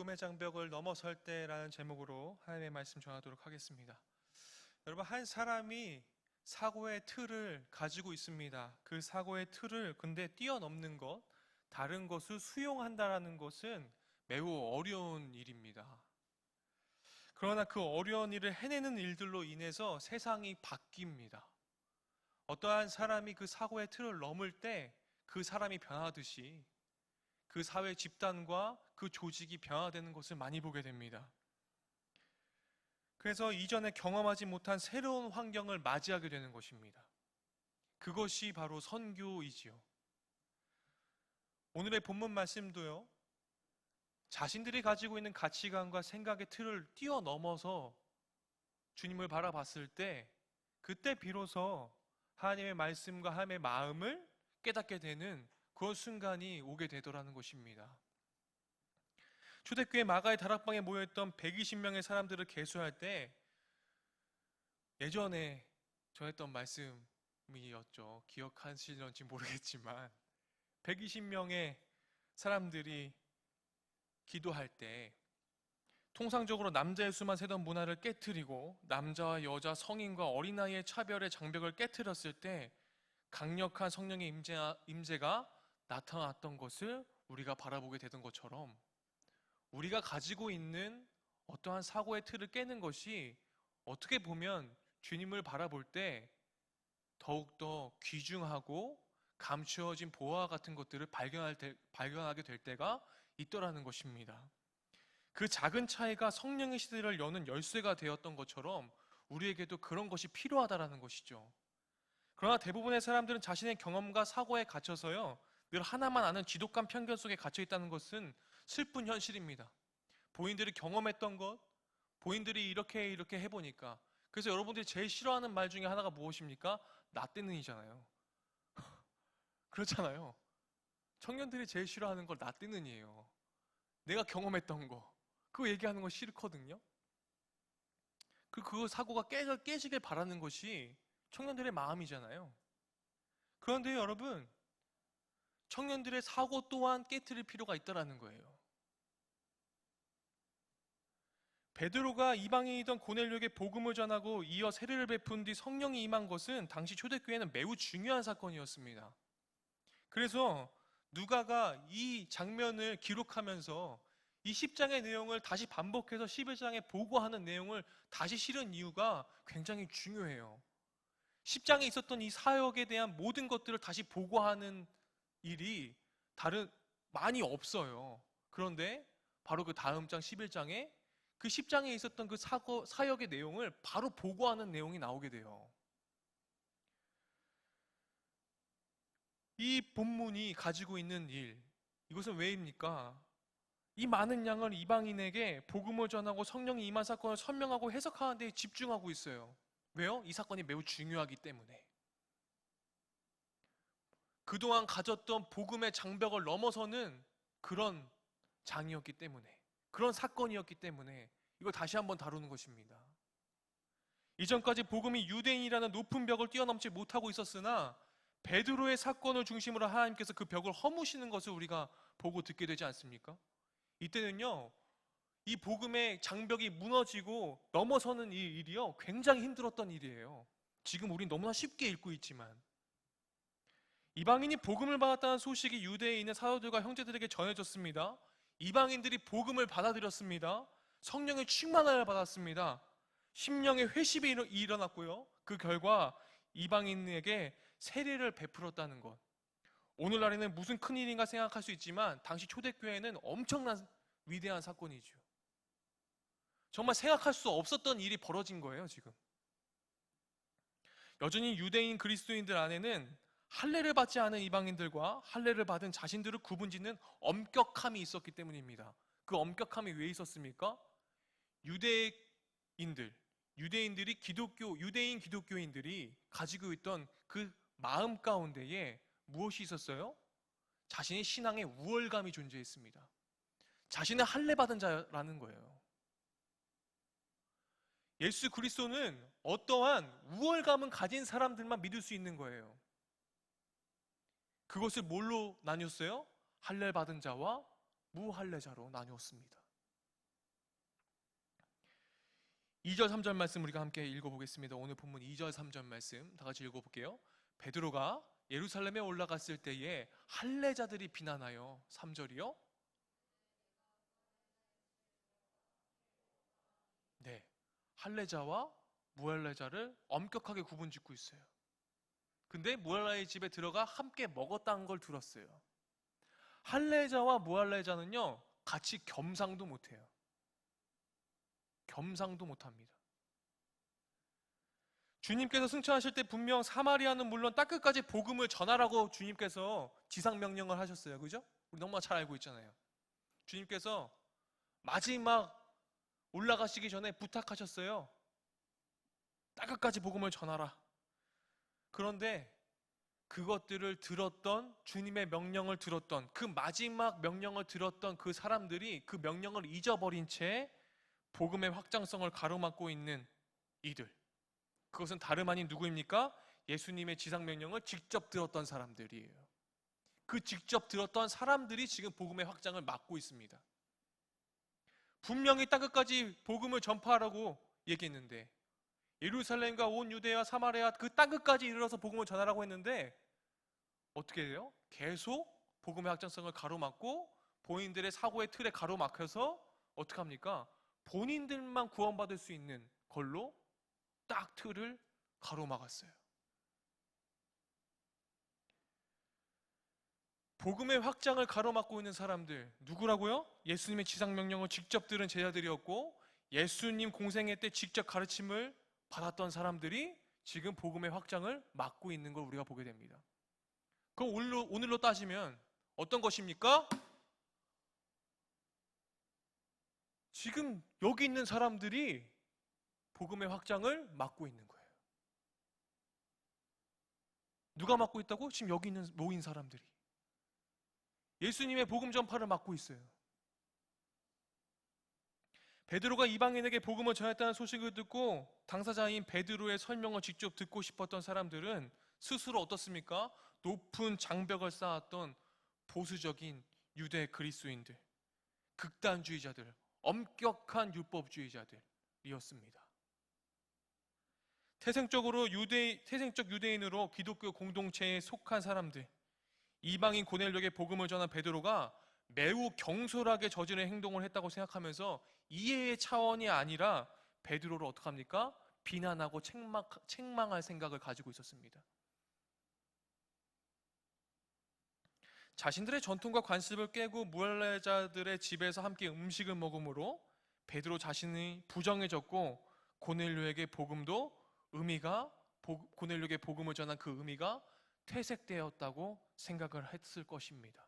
복음의 장벽을 넘어설 때라는 제목으로 하나님의 말씀 전하도록 하겠습니다. 여러분, 한 사람이 사고의 틀을 가지고 있습니다. 그 사고의 틀을 근데 뛰어넘는 것, 다른 것을 수용한다라는 것은 매우 어려운 일입니다. 그러나 그 어려운 일을 해내는 일들로 인해서 세상이 바뀝니다. 어떠한 사람이 그 사고의 틀을 넘을 때 그 사람이 변하듯이 그 사회 집단과 그 조직이 변화되는 것을 많이 보게 됩니다. 그래서 이전에 경험하지 못한 새로운 환경을 맞이하게 되는 것입니다. 그것이 바로 선교이지요. 오늘의 본문 말씀도요, 자신들이 가지고 있는 가치관과 생각의 틀을 뛰어넘어서 주님을 바라봤을 때 그때 비로소 하나님의 말씀과 하나님의 마음을 깨닫게 되는 그 순간이 오게 되더라는 것입니다. 초대교회 마가의 다락방에 모여있던 120명의 사람들을 계수할 때 예전에 전했던 말씀이었죠. 기억하시는지 모르겠지만 120명의 사람들이 기도할 때 통상적으로 남자의 수만 세던 문화를 깨트리고 남자와 여자, 성인과 어린아이의 차별의 장벽을 깨트렸을 때 강력한 성령의 임재가 나타났던 것을 우리가 바라보게 되던 것처럼 우리가 가지고 있는 어떠한 사고의 틀을 깨는 것이 어떻게 보면 주님을 바라볼 때 더욱더 귀중하고 감추어진 보화 같은 것들을 발견하게 될 때가 있더라는 것입니다. 그 작은 차이가 성령의 시대를 여는 열쇠가 되었던 것처럼 우리에게도 그런 것이 필요하다는 것이죠. 그러나 대부분의 사람들은 자신의 경험과 사고에 갇혀서요, 늘 하나만 아는 지독한 편견 속에 갇혀 있다는 것은 슬픈 현실입니다. 본인들이 경험했던 것, 본인들이 이렇게 해보니까. 그래서 여러분들이 제일 싫어하는 말 중에 하나가 무엇입니까? 나 때문이잖아요. 그렇잖아요. 청년들이 제일 싫어하는 걸 나 때문이에요. 내가 경험했던 거, 그거 얘기하는 거 싫거든요. 그 사고가 깨지길 바라는 것이 청년들의 마음이잖아요. 그런데 여러분, 청년들의 사고 또한 깨트릴 필요가 있다는 거예요. 베드로가 이방인이던 고넬료에게 복음을 전하고 이어 세례를 베푼 뒤 성령이 임한 것은 당시 초대교회는 매우 중요한 사건이었습니다. 그래서 누가가 이 장면을 기록하면서 이 10장의 내용을 다시 반복해서 11장에 보고하는 내용을 다시 실은 이유가 굉장히 중요해요. 10장에 있었던 이 사역에 대한 모든 것들을 다시 보고하는 일이 많이 없어요. 그런데 바로 그 다음 장 11장에 그 10장에 있었던 그 사역의 내용을 바로 보고하는 내용이 나오게 돼요. 이 본문이 가지고 있는 일, 이것은 왜입니까? 이 많은 양을 이방인에게 복음을 전하고 성령이 임한 사건을 설명하고 해석하는 데 집중하고 있어요. 왜요? 이 사건이 매우 중요하기 때문에. 그동안 가졌던 복음의 장벽을 넘어서는 그런 장이었기 때문에, 그런 사건이었기 때문에 이걸 다시 한번 다루는 것입니다. 이전까지 복음이 유대인이라는 높은 벽을 뛰어넘지 못하고 있었으나 베드로의 사건을 중심으로 하나님께서 그 벽을 허무시는 것을 우리가 보고 듣게 되지 않습니까? 이때는요, 이 복음의 장벽이 무너지고 넘어서는 이 일이요, 굉장히 힘들었던 일이에요. 지금 우린 너무나 쉽게 읽고 있지만 이방인이 복음을 받았다는 소식이 유대에 있는 사도들과 형제들에게 전해졌습니다. 이방인들이 복음을 받아들였습니다. 성령의 충만함을 받았습니다. 심령의 회심이 일어났고요. 그 결과 이방인에게 세례를 베풀었다는 것. 오늘날에는 무슨 큰일인가 생각할 수 있지만 당시 초대교회는 엄청난 위대한 사건이죠. 정말 생각할 수 없었던 일이 벌어진 거예요, 지금. 여전히 유대인 그리스도인들 안에는 할례를 받지 않은 이방인들과 할례를 받은 자신들을 구분짓는 엄격함이 있었기 때문입니다. 그 엄격함이 왜 있었습니까? 유대인들이 유대인 기독교인들이 가지고 있던 그 마음 가운데에 무엇이 있었어요? 자신의 신앙에 우월감이 존재했습니다. 자신의 할례 받은 자라는 거예요. 예수 그리스도는 어떠한 우월감을 가진 사람들만 믿을 수 있는 거예요. 그것을 뭘로 나뉘었어요? 할례 받은 자와 무할례자로 나뉘었습니다. 2절 3절 말씀 우리가 함께 읽어보겠습니다. 오늘 본문 2절 3절 말씀 다 같이 읽어볼게요. 베드로가 예루살렘에 올라갔을 때에 할례자들이 비난하여 3절이요. 네, 할례자와 무할례자를 엄격하게 구분짓고 있어요. 근데 무할례의 집에 들어가 함께 먹었다는 걸 들었어요. 할례자와 무할례자는요 같이 겸상도 못해요. 겸상도 못합니다. 주님께서 승천하실 때 분명 사마리아는 물론 땅끝까지 복음을 전하라고 주님께서 지상명령을 하셨어요. 그죠? 우리 너무나 잘 알고 있잖아요. 주님께서 마지막 올라가시기 전에 부탁하셨어요. 땅끝까지 복음을 전하라. 그런데 그것들을 들었던, 주님의 명령을 들었던, 그 마지막 명령을 들었던 그 사람들이 그 명령을 잊어버린 채 복음의 확장성을 가로막고 있는 이들, 그것은 다름 아닌 누구입니까? 예수님의 지상명령을 직접 들었던 사람들이에요. 그 직접 들었던 사람들이 지금 복음의 확장을 막고 있습니다. 분명히 땅끝까지 복음을 전파하라고 얘기했는데, 예루살렘과 온 유대와 사마리아 그 땅끝까지 이르러서 복음을 전하라고 했는데 어떻게 돼요? 계속 복음의 확장성을 가로막고 본인들의 사고의 틀에 가로막혀서 어떻게 합니까? 본인들만 구원받을 수 있는 걸로 딱 틀을 가로막았어요. 복음의 확장을 가로막고 있는 사람들 누구라고요? 예수님의 지상명령을 직접 들은 제자들이었고 예수님 공생애 때 직접 가르침을 받았던 사람들이 지금 복음의 확장을 막고 있는 걸 우리가 보게 됩니다. 그럼 오늘로 따지면 어떤 것입니까? 지금 여기 있는 사람들이 복음의 확장을 막고 있는 거예요. 누가 막고 있다고? 지금 여기 있는 모인 사람들이 예수님의 복음 전파를 막고 있어요. 베드로가 이방인에게 복음을 전했다는 소식을 듣고 당사자인 베드로의 설명을 직접 듣고 싶었던 사람들은 스스로 어떻습니까? 높은 장벽을 쌓았던 보수적인 유대 그리스도인들, 극단주의자들, 엄격한 율법주의자들이었습니다. 태생적 유대인으로 기독교 공동체에 속한 사람들, 이방인 고넬료에게 복음을 전한 베드로가 매우 경솔하게 저지른 행동을 했다고 생각하면서 이해의 차원이 아니라 베드로를 어떻게 합니까? 비난하고 책망할 생각을 가지고 있었습니다. 자신들의 전통과 관습을 깨고 무할례자들의 집에서 함께 음식을 먹음으로 베드로 자신이 부정해졌고 고넬료에게 고넬료에게 복음을 전한 그 의미가 퇴색되었다고 생각을 했을 것입니다.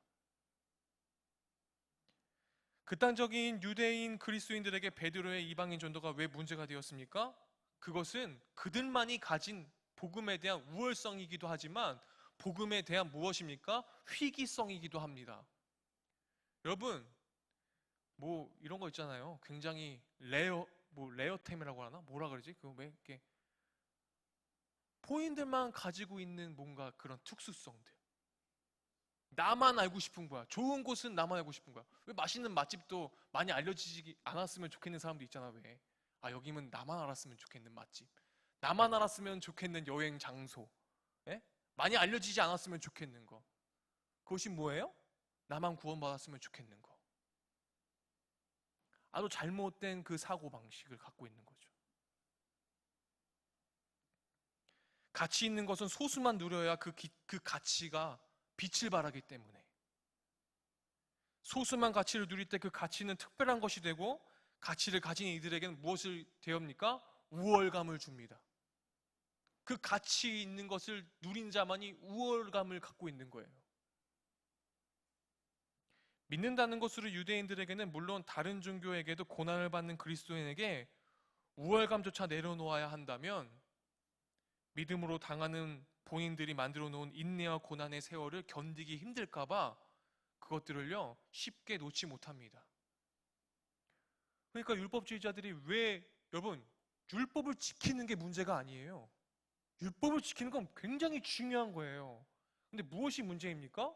극단적인 유대인 그리스도인들에게 베드로의 이방인 전도가 왜 문제가 되었습니까? 그것은 그들만이 가진 복음에 대한 우월성이기도 하지만 복음에 대한 무엇입니까? 희귀성이기도 합니다. 여러분, 이런 거 있잖아요. 굉장히 레어템이라고 하나? 뭐라 그러지? 그거 왜 이렇게 본인들만 가지고 있는 뭔가 그런 특수성들. 나만 알고 싶은 거야. 좋은 곳은 나만 알고 싶은 거야. 왜 맛있는 맛집도 많이 알려지지 않았으면 좋겠는 사람도 있잖아. 왜? 여기면 나만 알았으면 좋겠는 맛집. 나만 알았으면 좋겠는 여행 장소. 예? 많이 알려지지 않았으면 좋겠는 거. 그것이 뭐예요? 나만 구원받았으면 좋겠는 거. 아주 잘못된 그 사고방식을 갖고 있는 거죠. 가치 있는 것은 소수만 누려야 그 가치가 빛을 발하기 때문에 소수만 가치를 누릴 때 그 가치는 특별한 것이 되고 가치를 가진 이들에게는 무엇을 대합니까? 우월감을 줍니다. 그 가치 있는 것을 누린 자만이 우월감을 갖고 있는 거예요. 믿는다는 것으로 유대인들에게는 물론 다른 종교에게도 고난을 받는 그리스도인에게 우월감조차 내려놓아야 한다면 믿음으로 당하는 본인들이 만들어 놓은 인내와 고난의 세월을 견디기 힘들까봐 그것들을요 쉽게 놓지 못합니다. 그러니까 율법주의자들이 여러분 율법을 지키는 게 문제가 아니에요. 율법을 지키는 건 굉장히 중요한 거예요. 근데 무엇이 문제입니까?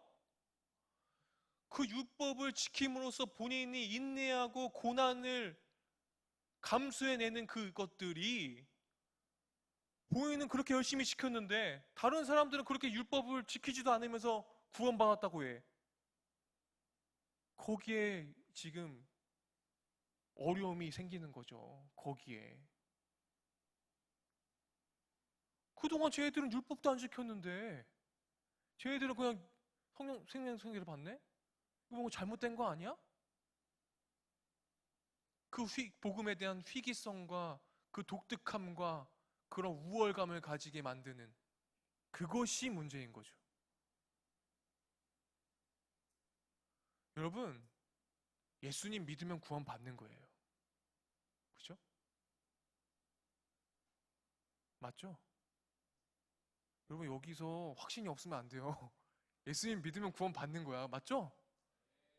그 율법을 지킴으로써 본인이 인내하고 고난을 감수해내는 그것들이 보이는 그렇게 열심히 지켰는데 다른 사람들은 그렇게 율법을 지키지도 않으면서 구원받았다고 해. 거기에 지금 어려움이 생기는 거죠. 거기에. 그동안 쟤네들은 율법도 안 지켰는데 쟤네들은 그냥 생명성계를 받네? 이거 뭐 잘못된 거 아니야? 그 복음에 대한 희귀성과 그 독특함과 그런 우월감을 가지게 만드는 그것이 문제인 거죠. 여러분, 예수님 믿으면 구원 받는 거예요. 그죠? 맞죠? 여러분, 여기서 확신이 없으면 안 돼요. 예수님 믿으면 구원 받는 거야. 맞죠?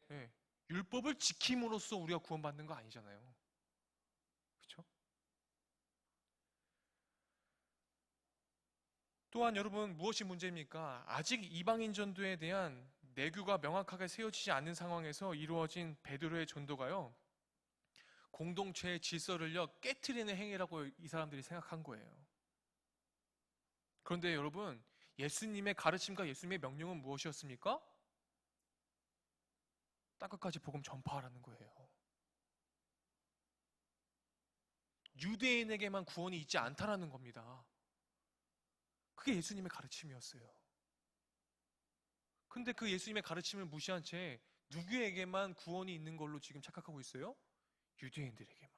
네. 율법을 지킴으로써 우리가 구원 받는 거 아니잖아요. 그렇죠? 또한 여러분 무엇이 문제입니까? 아직 이방인 전도에 대한 내규가 명확하게 세워지지 않는 상황에서 이루어진 베드로의 전도가요. 공동체의 질서를요 깨트리는 행위라고 이 사람들이 생각한 거예요. 그런데 여러분 예수님의 가르침과 예수님의 명령은 무엇이었습니까? 땅끝까지 복음 전파하라는 거예요. 유대인에게만 구원이 있지 않다라는 겁니다. 그게 예수님의 가르침이었어요. 근데 그 예수님의 가르침을 무시한 채 누구에게만 구원이 있는 걸로 지금 착각하고 있어요? 유대인들에게만.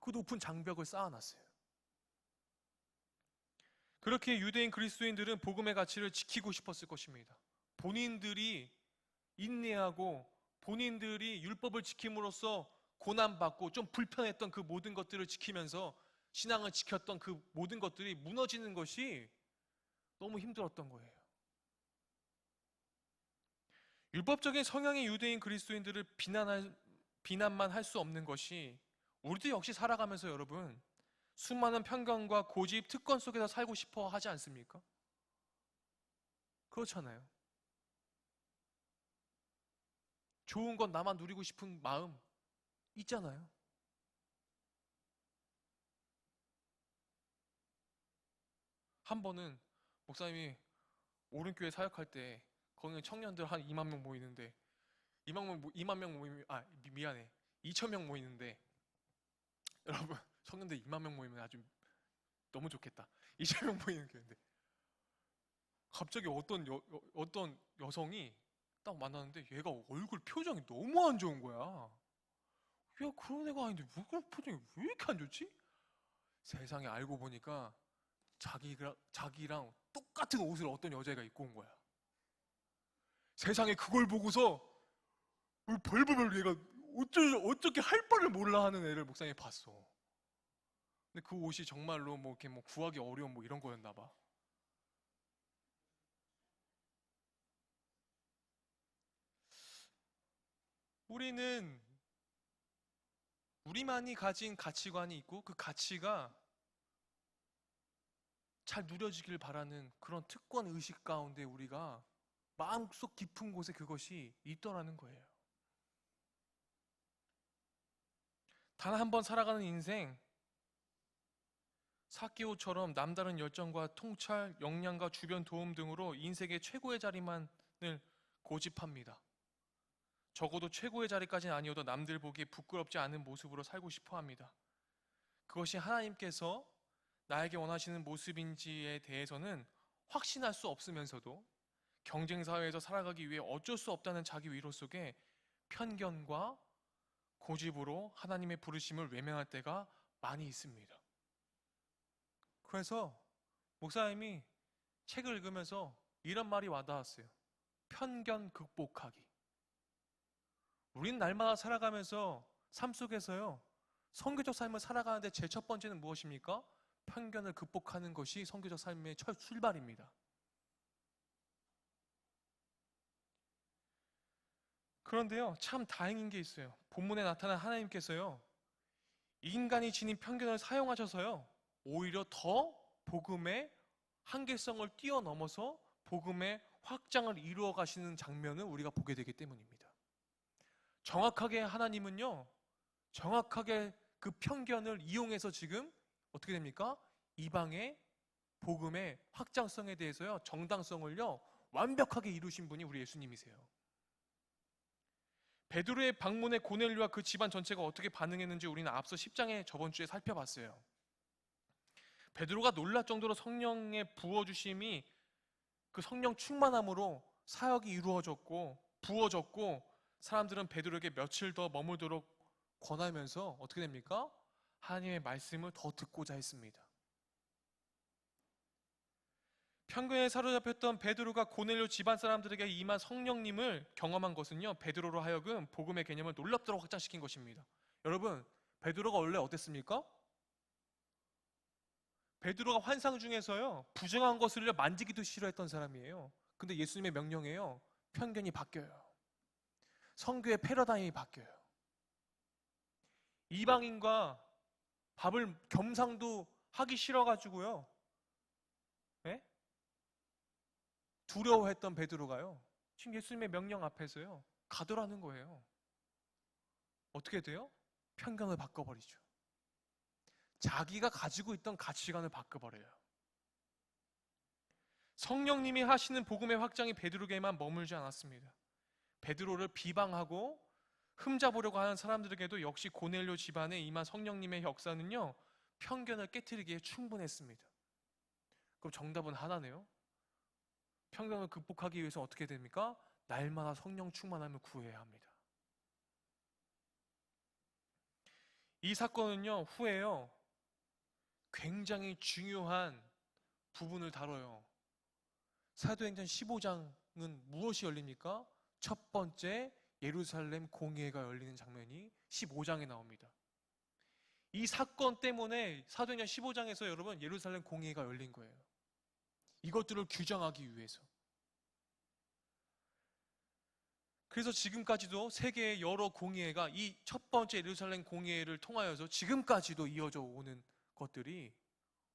그 높은 장벽을 쌓아놨어요. 그렇게 유대인 그리스도인들은 복음의 가치를 지키고 싶었을 것입니다. 본인들이 인내하고 본인들이 율법을 지킴으로써 고난받고 좀 불편했던 그 모든 것들을 지키면서 신앙을 지켰던 그 모든 것들이 무너지는 것이 너무 힘들었던 거예요. 율법적인 성향의 유대인 그리스도인들을 비난만 할 수 없는 것이 우리도 역시 살아가면서 여러분 수많은 편견과 고집, 특권 속에서 살고 싶어 하지 않습니까? 그렇잖아요. 좋은 건 나만 누리고 싶은 마음 있잖아요. 한 번은 목사님이 오른교회 사역할 때 거기는 청년들 한 2만 명 모이는데 2만 명 모이면 미안해 2천 명 모이는데 여러분 청년들 2만 명 모이면 아주 너무 좋겠다. 2천 명 모이는 교회인데 갑자기 어떤 여성이 딱 만났는데 얘가 얼굴 표정이 너무 안 좋은 거야. 야 그런 애가 아닌데 왜 표정이 왜 이렇게 안 좋지? 세상에 알고 보니까 자기랑 똑같은 옷을 어떤 여자애가 입고 온 거야. 세상에 그걸 보고서 벌벌벌 얘가 어떻게 할 바를 몰라 하는 애를 목사님이 봤어. 근데 그 옷이 정말로 뭐 이렇게 뭐 구하기 어려운 뭐 이런 거였나 봐. 우리는 우리만이 가진 가치관이 있고 그 가치가 잘 누려지길 바라는 그런 특권 의식 가운데 우리가 마음속 깊은 곳에 그것이 있더라는 거예요. 단 한 번 살아가는 인생, 사케오처럼 남다른 열정과 통찰, 역량과 주변 도움 등으로 인생의 최고의 자리만을 고집합니다. 적어도 최고의 자리까지는 아니어도 남들 보기에 부끄럽지 않은 모습으로 살고 싶어 합니다. 그것이 하나님께서 나에게 원하시는 모습인지에 대해서는 확신할 수 없으면서도 경쟁사회에서 살아가기 위해 어쩔 수 없다는 자기 위로 속에 편견과 고집으로 하나님의 부르심을 외면할 때가 많이 있습니다. 그래서 목사님이 책을 읽으면서 이런 말이 와닿았어요. 편견 극복하기. 우리는 날마다 살아가면서 삶 속에서요. 선교적 삶을 살아가는데 제 첫 번째는 무엇입니까? 편견을 극복하는 것이 선교적 삶의 첫 출발입니다. 그런데요, 참 다행인 게 있어요. 본문에 나타난 하나님께서요, 인간이 지닌 편견을 사용하셔서요, 오히려 더 복음의 한계성을 뛰어넘어서 복음의 확장을 이루어 가시는 장면을 우리가 보게 되기 때문입니다. 정확하게 하나님은요, 정확하게 그 편견을 이용해서 지금 어떻게 됩니까? 이방의 복음의 확장성에 대해서요, 정당성을요, 완벽하게 이루신 분이 우리 예수님이세요. 베드로의 방문에 고넬료와 그 집안 전체가 어떻게 반응했는지 우리는 앞서 10장에 저번 주에 살펴봤어요. 베드로가 놀랄 정도로 성령의 부어주심이 그 성령 충만함으로 사역이 이루어졌고 부어졌고, 사람들은 베드로에게 며칠 더 머물도록 권하면서 어떻게 됩니까? 하나님의 말씀을 더 듣고자 했습니다. 편견에 사로잡혔던 베드로가 고넬료 집안 사람들에게 임한 성령님을 경험한 것은요, 베드로로 하여금 복음의 개념을 놀랍도록 확장시킨 것입니다. 여러분, 베드로가 원래 어땠습니까? 베드로가 환상 중에서요, 부정한 것을 만지기도 싫어했던 사람이에요. 근데 예수님의 명령에요, 편견이 바뀌어요. 성교의 패러다임이 바뀌어요. 이방인과 밥을 겸상도 하기 싫어가지고요, 네? 두려워했던 베드로가요, 지금 예수님의 명령 앞에서요, 가더라는 거예요. 어떻게 돼요? 편견을 바꿔버리죠. 자기가 가지고 있던 가치관을 바꿔버려요. 성령님이 하시는 복음의 확장이 베드로에게만 머물지 않았습니다. 베드로를 비방하고 흠잡으려고 하는 사람들에게도 역시 고넬료 집안에 임한 성령님의 역사는요, 편견을 깨트리기에 충분했습니다. 그럼 정답은 하나네요. 편견을 극복하기 위해서 어떻게 됩니까? 날마다 성령 충만함을 구해야 합니다. 이 사건은요, 후에요, 굉장히 중요한 부분을 다뤄요. 사도행전 15장은 무엇이 열립니까? 첫 번째 예루살렘 공회가 열리는 장면이 15장에 나옵니다. 이 사건 때문에 사도행전 15장에서 여러분 예루살렘 공회가 열린 거예요. 이것들을 규정하기 위해서. 그래서 지금까지도 세계의 여러 공회가 이 첫 번째 예루살렘 공회를 통하여서 지금까지도 이어져 오는 것들이,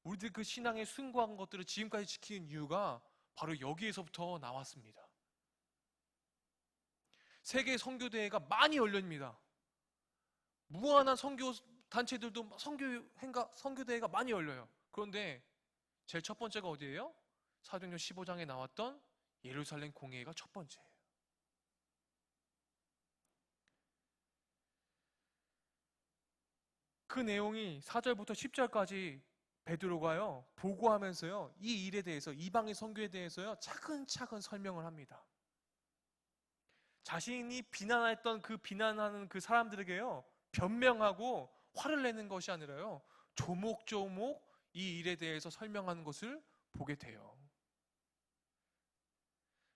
우리들 그 신앙의 숭고한 것들을 지금까지 지키는 이유가 바로 여기에서부터 나왔습니다. 세계 선교대회가 많이 열립니다. 무한한 선교 단체들도 선교대회가 많이 열려요. 그런데 제일 첫 번째가 어디예요? 사도행전 15장에 나왔던 예루살렘 공회가 첫 번째예요. 그 내용이 4절부터 10절까지 베드로가요, 보고하면서요, 이 일에 대해서, 이방의 선교에 대해서요, 차근차근 설명을 합니다. 자신이 비난했던 그 비난하는 그 사람들에게요, 변명하고 화를 내는 것이 아니라요, 조목조목 이 일에 대해서 설명하는 것을 보게 돼요.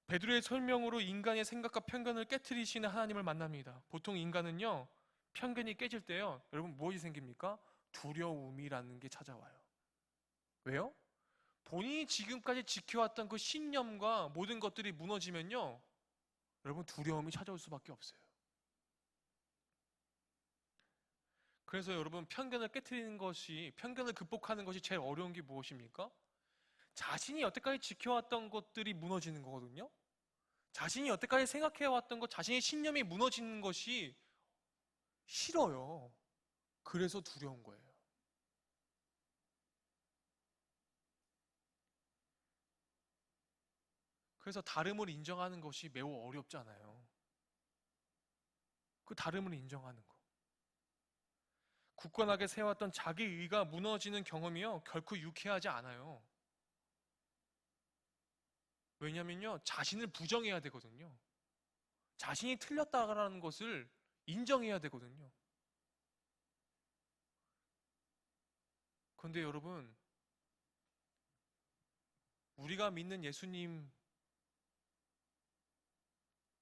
베드로의 설명으로 인간의 생각과 편견을 깨트리시는 하나님을 만납니다. 보통 인간은요, 편견이 깨질 때요, 여러분 무엇이 생깁니까? 두려움이라는 게 찾아와요. 왜요? 본인이 지금까지 지켜왔던 그 신념과 모든 것들이 무너지면요, 여러분 두려움이 찾아올 수밖에 없어요. 그래서 여러분 편견을 깨트리는 것이, 편견을 극복하는 것이 제일 어려운 게 무엇입니까? 자신이 여태까지 지켜왔던 것들이 무너지는 거거든요. 자신이 여태까지 생각해왔던 것, 자신의 신념이 무너지는 것이 싫어요. 그래서 두려운 거예요. 그래서 다름을 인정하는 것이 매우 어렵잖아요. 그 다름을 인정하는 거. 굳건하게 세웠던 자기 의가 무너지는 경험이요, 결코 유쾌하지 않아요. 왜냐면요, 자신을 부정해야 되거든요. 자신이 틀렸다라는 것을 인정해야 되거든요. 그런데 여러분, 우리가 믿는 예수님,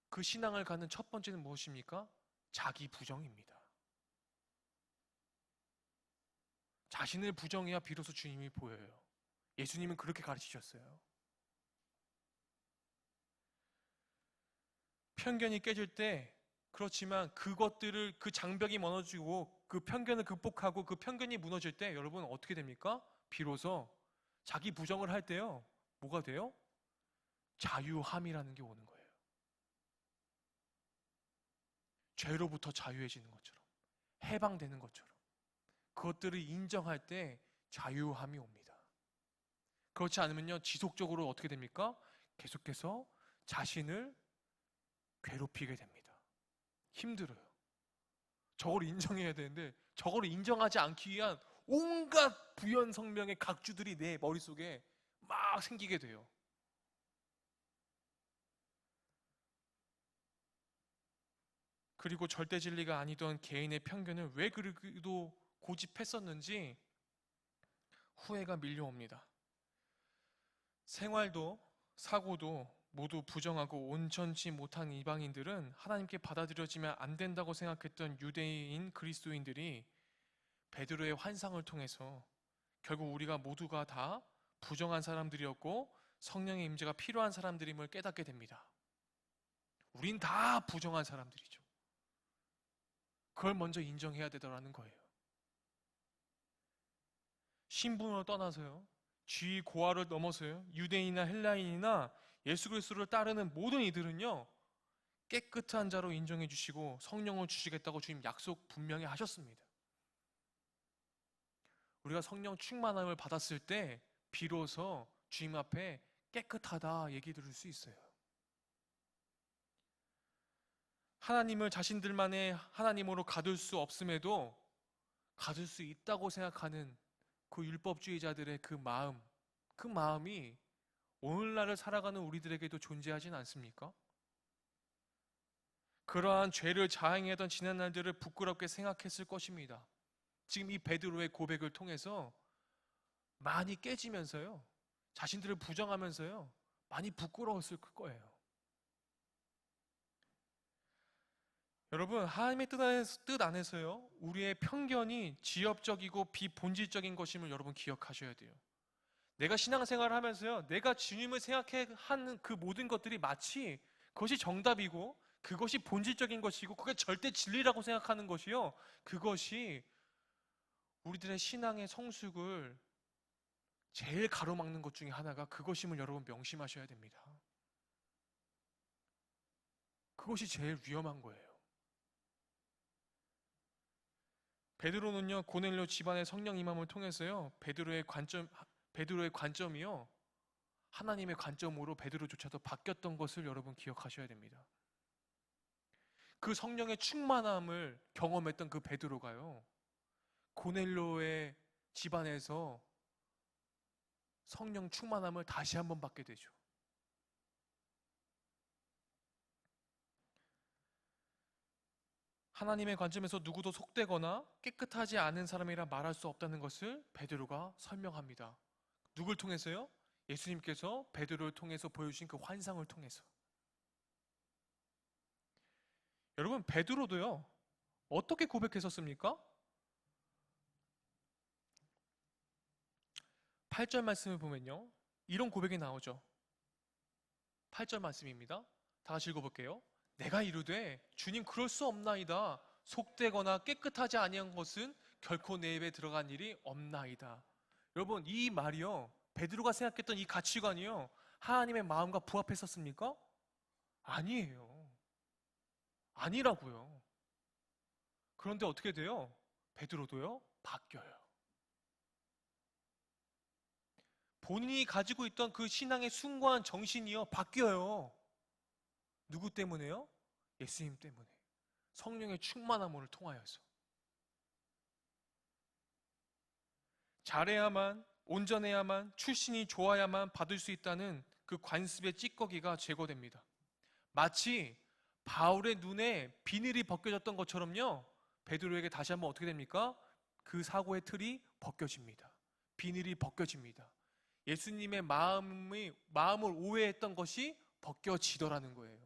그 신앙을 갖는 첫 번째는 무엇입니까? 자기 부정입니다. 자신을 부정해야 비로소 주님이 보여요. 예수님은 그렇게 가르치셨어요. 편견이 깨질 때, 그렇지만 그것들을, 그 장벽이 무너지고 그 편견을 극복하고 그 편견이 무너질 때 여러분 어떻게 됩니까? 비로소 자기 부정을 할 때요, 뭐가 돼요? 자유함이라는 게 오는 거예요. 죄로부터 자유해지는 것처럼. 해방되는 것처럼 그것들을 인정할 때 자유함이 옵니다. 그렇지 않으면요, 지속적으로 어떻게 됩니까? 계속해서 자신을 괴롭히게 됩니다. 힘들어요. 저걸 인정해야 되는데 저걸 인정하지 않기 위한 온갖 부연성명의 각주들이 내 머릿속에 막 생기게 돼요. 그리고 절대 진리가 아니던 개인의 편견을 왜 그리도 고집했었는지 후회가 밀려옵니다. 생활도 사고도 모두 부정하고 온전치 못한 이방인들은 하나님께 받아들여지면 안 된다고 생각했던 유대인 그리스도인들이 베드로의 환상을 통해서 결국 우리가 모두가 다 부정한 사람들이었고 성령의 임재가 필요한 사람들임을 깨닫게 됩니다. 우린 다 부정한 사람들이죠. 그걸 먼저 인정해야 되더라는 거예요. 신분을 떠나서요, 쥐 고아를 넘어서요, 유대인이나 헬라인이나 예수 그리스도를 따르는 모든 이들은요, 깨끗한 자로 인정해 주시고 성령을 주시겠다고 주님 약속 분명히 하셨습니다. 우리가 성령 충만함을 받았을 때 비로소 주님 앞에 깨끗하다 얘기 들을 수 있어요. 하나님을 자신들만의 하나님으로 가둘 수 없음에도 가둘 수 있다고 생각하는 그 율법주의자들의 그 마음이 오늘날을 살아가는 우리들에게도 존재하진 않습니까? 그러한 죄를 자행하던 지난 날들을 부끄럽게 생각했을 것입니다. 지금 이 베드로의 고백을 통해서 많이 깨지면서요, 자신들을 부정하면서요, 많이 부끄러웠을 거예요. 여러분, 하나님의 뜻 안에서요, 우리의 편견이 지엽적이고 비본질적인 것임을 여러분 기억하셔야 돼요. 내가 신앙생활을 하면서요, 내가 주님을 생각해 하는 그 모든 것들이 마치 그것이 정답이고 그것이 본질적인 것이고 그게 절대 진리라고 생각하는 것이요, 그것이 우리들의 신앙의 성숙을 제일 가로막는 것 중에 하나가 그것임을 여러분 명심하셔야 됩니다. 그것이 제일 위험한 거예요. 베드로는요, 고넬료 집안의 성령 임함을 통해서요, 베드로의 관점이요, 하나님의 관점으로 베드로조차도 바뀌었던 것을 여러분 기억하셔야 됩니다. 그 성령의 충만함을 경험했던 그 베드로가요, 고넬료의 집안에서 성령 충만함을 다시 한번 받게 되죠. 하나님의 관점에서 누구도 속되거나 깨끗하지 않은 사람이라 말할 수 없다는 것을 베드로가 설명합니다. 누굴 통해서요? 예수님께서 베드로를 통해서 보여주신 그 환상을 통해서. 여러분, 베드로도요, 어떻게 고백했었습니까? 8절 말씀을 보면요, 이런 고백이 나오죠. 8절 말씀입니다. 다 같이 읽어볼게요. 내가 이르되 주님 그럴 수 없나이다. 속되거나 깨끗하지 아니한 것은 결코 내 입에 들어간 일이 없나이다. 여러분, 이 말이요, 베드로가 생각했던 이 가치관이요, 하나님의 마음과 부합했었습니까? 아니에요. 아니라고요. 그런데 어떻게 돼요? 베드로도요, 바뀌어요. 본인이 가지고 있던 그 신앙의 숭고한 정신이요, 바뀌어요. 누구 때문에요? 예수님 때문에. 성령의 충만함을 통하여서. 잘해야만, 온전해야만, 출신이 좋아야만 받을 수 있다는 그 관습의 찌꺼기가 제거됩니다. 마치 바울의 눈에 비늘이 벗겨졌던 것처럼요, 베드로에게 다시 한번 어떻게 됩니까? 그 사고의 틀이 벗겨집니다. 비늘이 벗겨집니다. 예수님의 마음을 오해했던 것이 벗겨지더라는 거예요.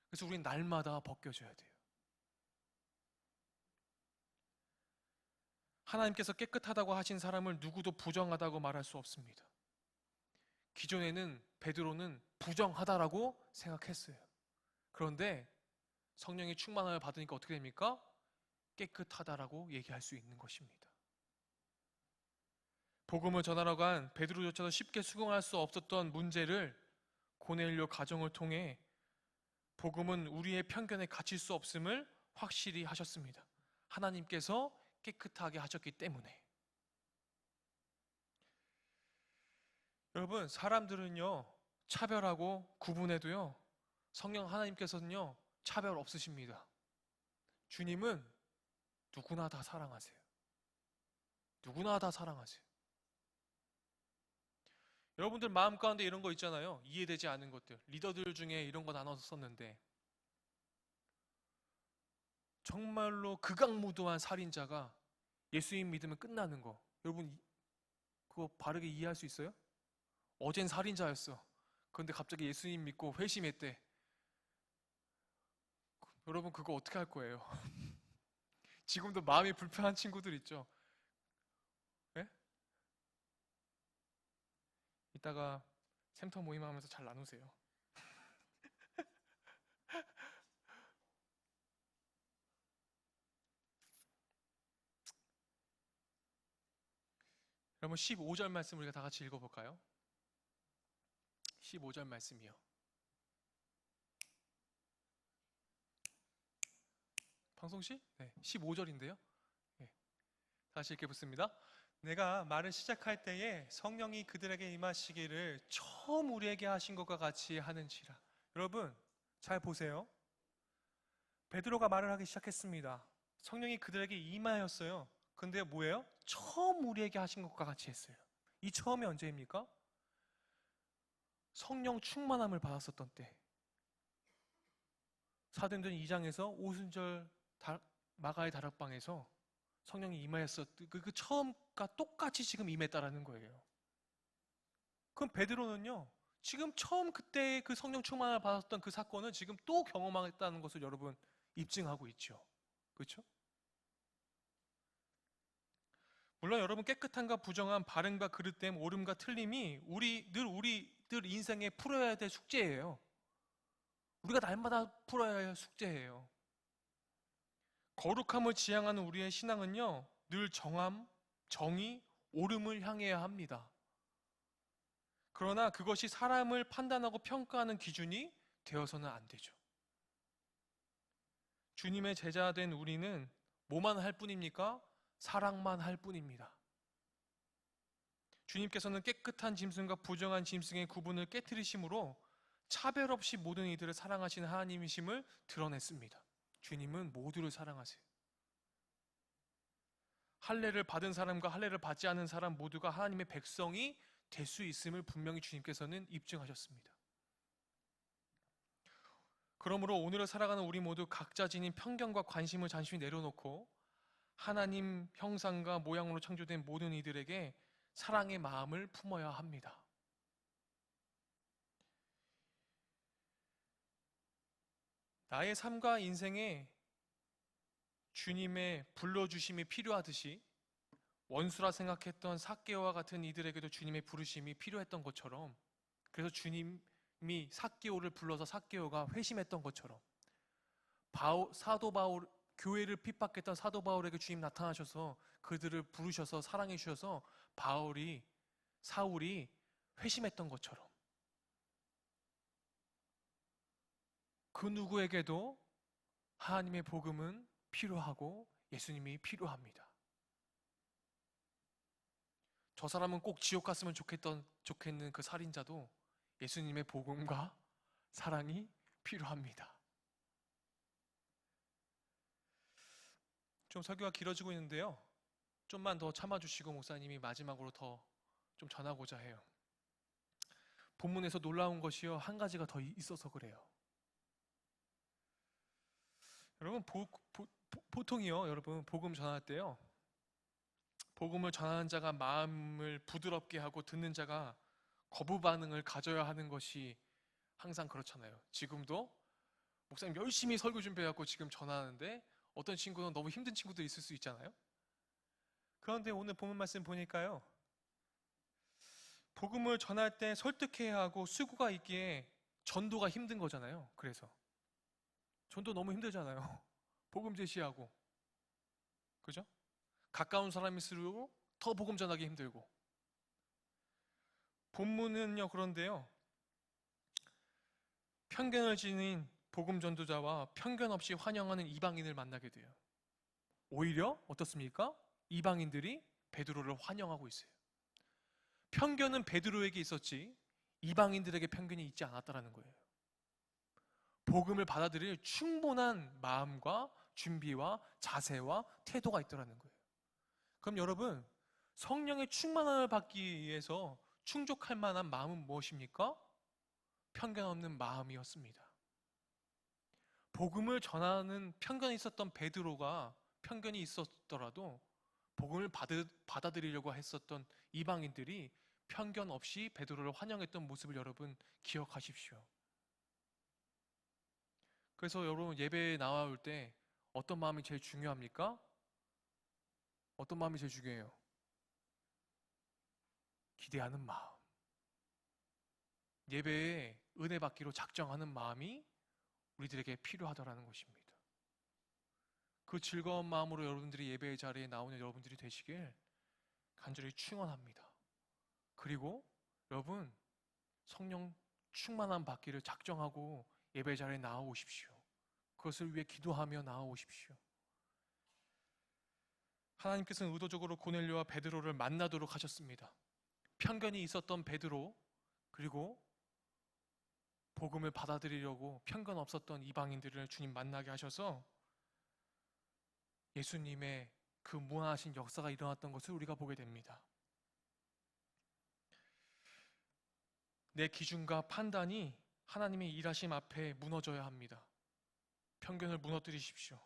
그래서 우리는 날마다 벗겨져야 돼요. 하나님께서 깨끗하다고 하신 사람을 누구도 부정하다고 말할 수 없습니다. 기존에는 베드로는 부정하다라고 생각했어요. 그런데 성령의 충만함을 받으니까 어떻게 됩니까? 깨끗하다라고 얘기할 수 있는 것입니다. 복음을 전하러 간 베드로조차도 쉽게 수긍할 수 없었던 문제를 고넬료 가정을 통해 복음은 우리의 편견에 갇힐 수 없음을 확실히 하셨습니다. 하나님께서 깨끗하게 하셨기 때문에. 여러분, 사람들은요, 차별하고 구분해도요, 성령 하나님께서는요, 차별 없으십니다. 주님은 누구나 다 사랑하세요. 누구나 다 사랑하세요. 여러분들 마음 가운데 이런 거 있잖아요. 이해되지 않는 것들. 리더들 중에 이런 거 나눠서 썼는데, 정말로 극악무도한 살인자가 예수님 믿으면 끝나는 거. 여러분, 그거 바르게 이해할 수 있어요? 어젠 살인자였어. 그런데 갑자기 예수님 믿고 회심했대. 여러분, 그거 어떻게 할 거예요? 지금도 마음이 불편한 친구들 있죠? 예? 이따가 샘터 모임하면서 잘 나누세요. 여러분, 15절 말씀 우리가 다 같이 읽어볼까요? 15절 말씀이요. 방송시? 네, 15절인데요. 네, 다시 읽겠습니다. 내가 말을 시작할 때에 성령이 그들에게 임하시기를 처음 우리에게 하신 것과 같이 하는지라. 여러분, 잘 보세요. 베드로가 말을 하기 시작했습니다. 성령이 그들에게 임하였어요. 근데 뭐예요? 처음 우리에게 하신 것과 같이 했어요. 이 처음이 언제입니까? 성령 충만함을 받았었던 때. 사도행전 2장에서 오순절 마가의 다락방에서 성령이 임하였었던 그 처음과 똑같이 지금 임했다라는 거예요. 그럼 베드로는요, 지금 처음 그때 그 성령 충만함을 받았던 그 사건을 지금 또 경험하겠다는 것을 여러분 입증하고 있죠. 그렇죠? 물론 여러분, 깨끗함과 부정함, 바른과 그릇됨, 옳음과 틀림이 우리들 인생에 풀어야 될 숙제예요. 우리가 날마다 풀어야 할 숙제예요. 거룩함을 지향하는 우리의 신앙은요, 늘 정함, 정의, 옳음을 향해야 합니다. 그러나 그것이 사람을 판단하고 평가하는 기준이 되어서는 안 되죠. 주님의 제자 된 우리는 뭐만 할 뿐입니까? 사랑만 할 뿐입니다. 주님께서는 깨끗한 짐승과 부정한 짐승의 구분을 깨트리심으로 차별 없이 모든 이들을 사랑하시는 하나님이심을 드러냈습니다. 주님은 모두를 사랑하세요. 할례를 받은 사람과 할례를 받지 않은 사람 모두가 하나님의 백성이 될 수 있음을 분명히 주님께서는 입증하셨습니다. 그러므로 오늘을 살아가는 우리 모두 각자 지닌 편견과 관심을 잠시 내려놓고 하나님 형상과 모양으로 창조된 모든 이들에게 사랑의 마음을 품어야 합니다. 나의 삶과 인생에 주님의 불러주심이 필요하듯이 원수라 생각했던 삭개오와 같은 이들에게도 주님의 부르심이 필요했던 것처럼, 그래서 주님이 삭개오를 불러서 삭개오가 회심했던 것처럼, 사도 바울, 교회를 핍박했던 사도 바울에게 주님 나타나셔서 그들을 부르셔서 사랑해 주셔서 사울이 회심했던 것처럼, 그 누구에게도 하나님의 복음은 필요하고 예수님이 필요합니다. 저 사람은 꼭 지옥 갔으면 좋겠는 그 살인자도 예수님의 복음과 사랑이 필요합니다. 좀 설교가 길어지고 있는데요, 좀만 더 참아주시고 목사님이 마지막으로 더 좀 전하고자 해요. 본문에서 놀라운 것이요, 한 가지가 더 있어서 그래요. 여러분, 보통이요, 여러분, 복음 전할 때요, 복음을 전하는 자가 마음을 부드럽게 하고 듣는 자가 거부 반응을 가져야 하는 것이 항상 그렇잖아요. 지금도 목사님 열심히 설교 준비해갖고 지금 전하는데 어떤 친구는 너무 힘든 친구들이 있을 수 있잖아요. 그런데 오늘 본문 말씀 보니까요, 복음을 전할 때 설득해야 하고 수고가 있기에 전도가 힘든 거잖아요. 그래서 전도 너무 힘들잖아요. 복음 제시하고, 그죠? 가까운 사람일수록 더 복음 전하기 힘들고. 본문은요, 그런데요, 편견을 지닌 복음 전도자와 편견 없이 환영하는 이방인을 만나게 돼요. 오히려 어떻습니까? 이방인들이 베드로를 환영하고 있어요. 편견은 베드로에게 있었지 이방인들에게 편견이 있지 않았다라는 거예요. 복음을 받아들일 충분한 마음과 준비와 자세와 태도가 있더라는 거예요. 그럼 여러분, 성령의 충만함을 받기 위해서 충족할 만한 마음은 무엇입니까? 편견 없는 마음이었습니다. 복음을 전하는 편견이 있었던 베드로가 편견이 있었더라도 복음을 받아들이려고 했었던 이방인들이 편견 없이 베드로를 환영했던 모습을 여러분 기억하십시오. 그래서 여러분 예배에 나올 때 어떤 마음이 제일 중요합니까? 어떤 마음이 제일 중요해요? 기대하는 마음. 예배에 은혜 받기로 작정하는 마음이 우리들에게 필요하다라는 것입니다. 그 즐거운 마음으로 여러분들이 예배의 자리에 나오는 여러분들이 되시길 간절히 축원합니다. 그리고 여러분 성령 충만함 받기를 작정하고 예배 자리에 나오십시오. 그것을 위해 기도하며 나오십시오. 하나님께서는 의도적으로 고넬료와 베드로를 만나도록 하셨습니다. 편견이 있었던 베드로 그리고 복음을 받아들이려고 편견 없었던 이방인들을 주님 만나게 하셔서 예수님의 그 무한하신 역사가 일어났던 것을 우리가 보게 됩니다. 내 기준과 판단이 하나님의 일하심 앞에 무너져야 합니다. 편견을 무너뜨리십시오.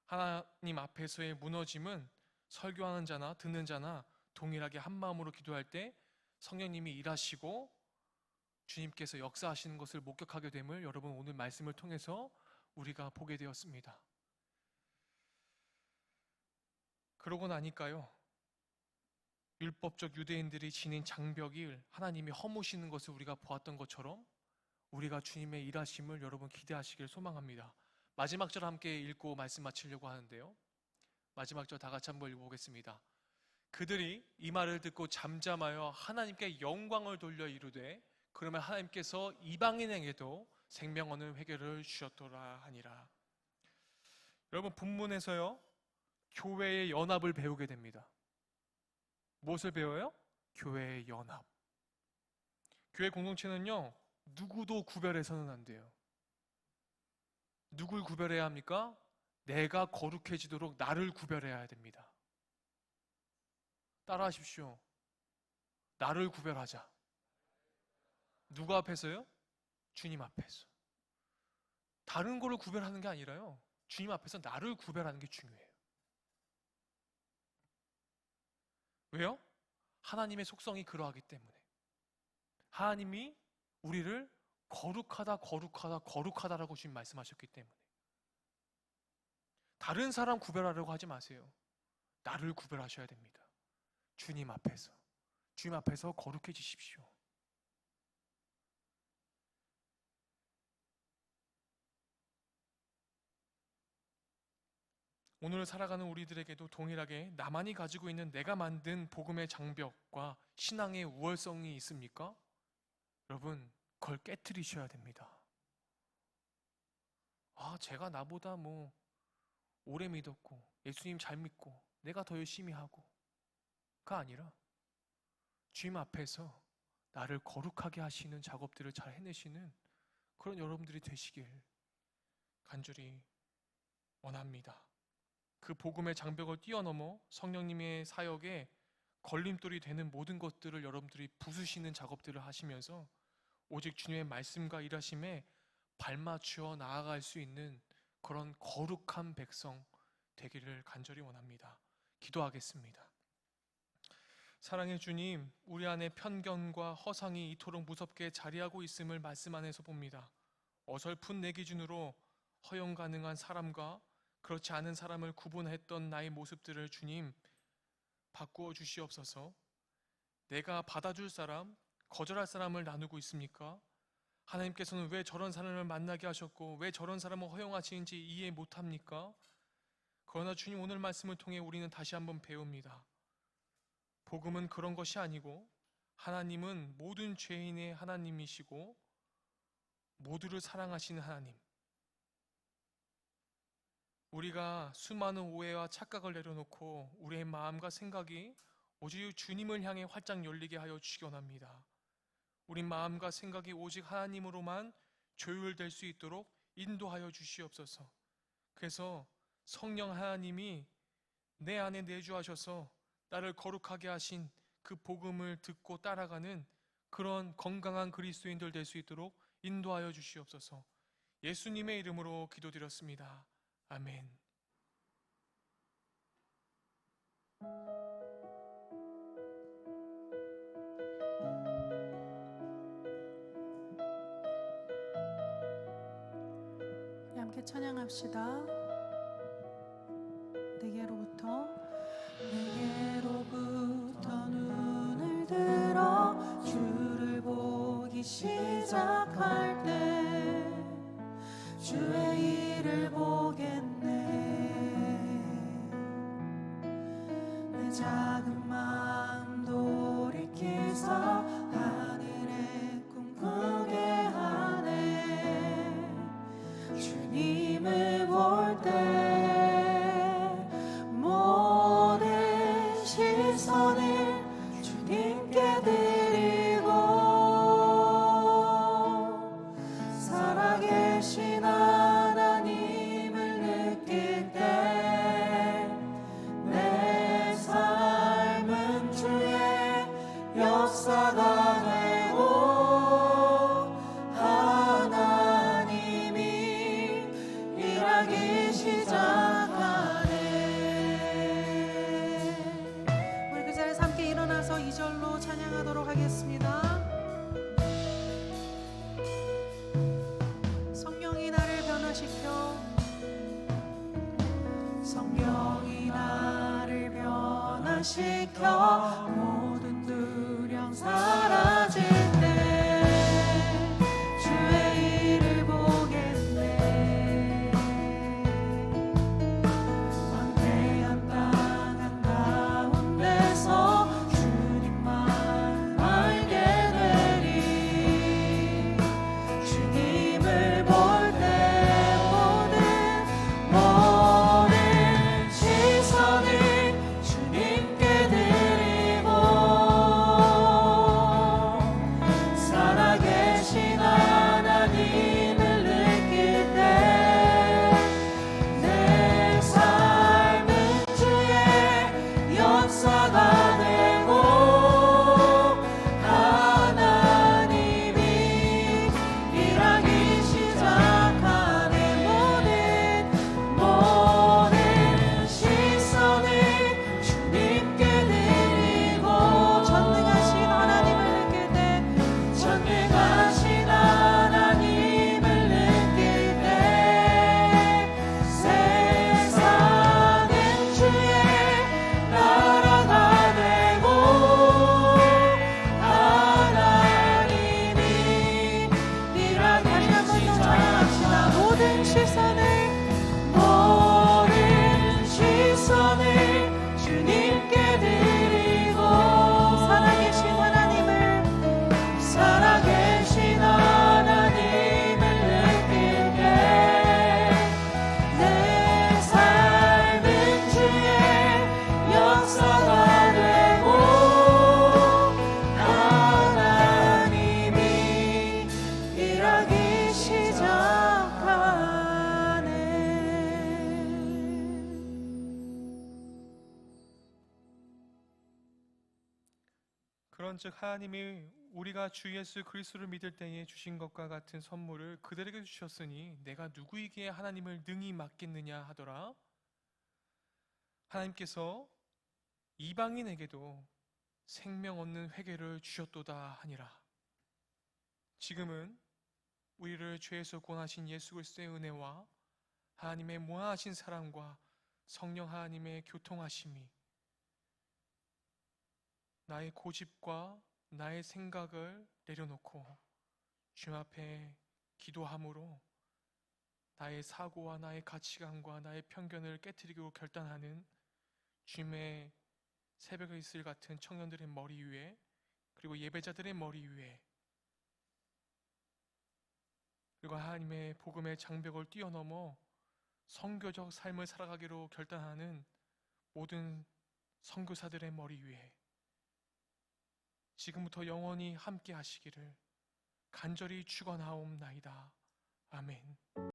하나님 앞에서의 무너짐은 설교하는 자나 듣는 자나 동일하게 한 마음으로 기도할 때 성령님이 일하시고 주님께서 역사하시는 것을 목격하게 됨을 여러분 오늘 말씀을 통해서 우리가 보게 되었습니다. 그러고 나니까요, 율법적 유대인들이 지닌 장벽을 하나님이 허무시는 것을 우리가 보았던 것처럼 우리가 주님의 일하심을 여러분 기대하시길 소망합니다. 마지막 절 함께 읽고 말씀 마치려고 하는데요, 마지막 절 다 같이 한번 읽어보겠습니다. 그들이 이 말을 듣고 잠잠하여 하나님께 영광을 돌려 이르되 그러면 하나님께서 이방인에게도 생명 얻는 회개를 주셨더라 하니라. 여러분 본문에서요, 교회의 연합을 배우게 됩니다. 무엇을 배워요? 교회의 연합. 교회 공동체는요, 누구도 구별해서는 안 돼요. 누굴 구별해야 합니까? 내가 거룩해지도록 나를 구별해야 됩니다. 따라하십시오. 나를 구별하자. 누구 앞에서요? 주님 앞에서. 다른 거를 구별하는 게 아니라요, 주님 앞에서 나를 구별하는 게 중요해요. 왜요? 하나님의 속성이 그러하기 때문에. 하나님이 우리를 거룩하다, 거룩하다, 거룩하다라고 주님 말씀하셨기 때문에. 다른 사람 구별하려고 하지 마세요. 나를 구별하셔야 됩니다. 주님 앞에서. 주님 앞에서 거룩해지십시오. 오늘 살아가는 우리들에게도 동일하게 나만이 가지고 있는 내가 만든 복음의 장벽과 신앙의 우월성이 있습니까? 여러분, 그걸 깨트리셔야 됩니다. 제가 나보다 오래 믿었고 예수님 잘 믿고 내가 더 열심히 하고가 아니라 주님 앞에서 나를 거룩하게 하시는 작업들을 잘 해내시는 그런 여러분들이 되시길 간절히 원합니다. 그 복음의 장벽을 뛰어넘어 성령님의 사역에 걸림돌이 되는 모든 것들을 여러분들이 부수시는 작업들을 하시면서 오직 주님의 말씀과 일하심에 발맞추어 나아갈 수 있는 그런 거룩한 백성 되기를 간절히 원합니다. 기도하겠습니다. 사랑의 주님, 우리 안에 편견과 허상이 이토록 무섭게 자리하고 있음을 말씀 안에서 봅니다. 어설픈 내 기준으로 허용 가능한 사람과 그렇지 않은 사람을 구분했던 나의 모습들을 주님 바꾸어 주시옵소서. 내가 받아줄 사람, 거절할 사람을 나누고 있습니까? 하나님께서는 왜 저런 사람을 만나게 하셨고 왜 저런 사람을 허용하시는지 이해 못합니까? 그러나 주님 오늘 말씀을 통해 우리는 다시 한번 배웁니다. 복음은 그런 것이 아니고 하나님은 모든 죄인의 하나님이시고 모두를 사랑하시는 하나님, 우리가 수많은 오해와 착각을 내려놓고 우리의 마음과 생각이 오직 주님을 향해 활짝 열리게 하여 주시기 원합니다. 우리 마음과 생각이 오직 하나님으로만 조율될 수 있도록 인도하여 주시옵소서. 그래서 성령 하나님이 내 안에 내주하셔서 나를 거룩하게 하신 그 복음을 듣고 따라가는 그런 건강한 그리스도인들 될 수 있도록 인도하여 주시옵소서. 예수님의 이름으로 기도드렸습니다. 아멘. 함께 찬양합시다. 내게로부터 눈을 들어 주를 보기 시작할 때 주의 일을 보겠네. 내 작은 마음 돌이켜서 하늘에 꿈꾸게 하네. 주님을 볼 때 모든 시선을 주님께 드리고 살아계신 하나님을 느낄 때 내 삶은 주의 역사가 되고 하나님이 일하기 시작하네. 우리 그 자리에서 함께 일어나서 2절로 찬양하도록 하겠습니다. 성령이 나를 변화시켜 모든 두려움 사라질 때 주의 일을 보겠네. 광대한 땅 한가운데서 주님만 알게 되리. 주님을 볼 때 모든 시선을 주님께 드리고 살아계신 하나님을 느낄 때 내 삶은 주의 역사가 되고 하나님이 일하기 시작하네. 모든 시선을 주님께 드리고 전능하신 하나님을 느낄 때 전능하신 하나님을 느낄 때 세상은 주의 나라가 되고 하나님이 일하기 시작합시다. 모든 시선을 주님께 드리고 살아계신 하나님을 느낄 때 내 삶은 주의 역사가 되고 하나님이 일하기 시작하네. 그런즉 하나님이 우리가 주 예수 그리스도를 믿을 때에 주신 것과 같은 선물을 그들에게 주셨으니 내가 누구에게 하나님을 능히 맡겠느냐 하더라. 하나님께서 이방인에게도 생명 얻는 회개를 주셨도다 하니라. 지금은 우리를 죄에서 구원하신 예수 그리스도의 은혜와 하나님의 무한하신 사랑과 성령 하나님의 교통하심이 나의 고집과 나의 생각을 내려놓고 주님 앞에 기도함으로 나의 사고와 나의 가치관과 나의 편견을 깨트리고 결단하는 주님의 새벽의 이슬 같은 청년들의 머리 위에, 그리고 예배자들의 머리 위에, 그리고 하나님의 복음의 장벽을 뛰어넘어 선교적 삶을 살아가기로 결단하는 모든 선교사들의 머리 위에 지금부터 영원히 함께 하시기를 간절히 축원하옵나이다. 아멘.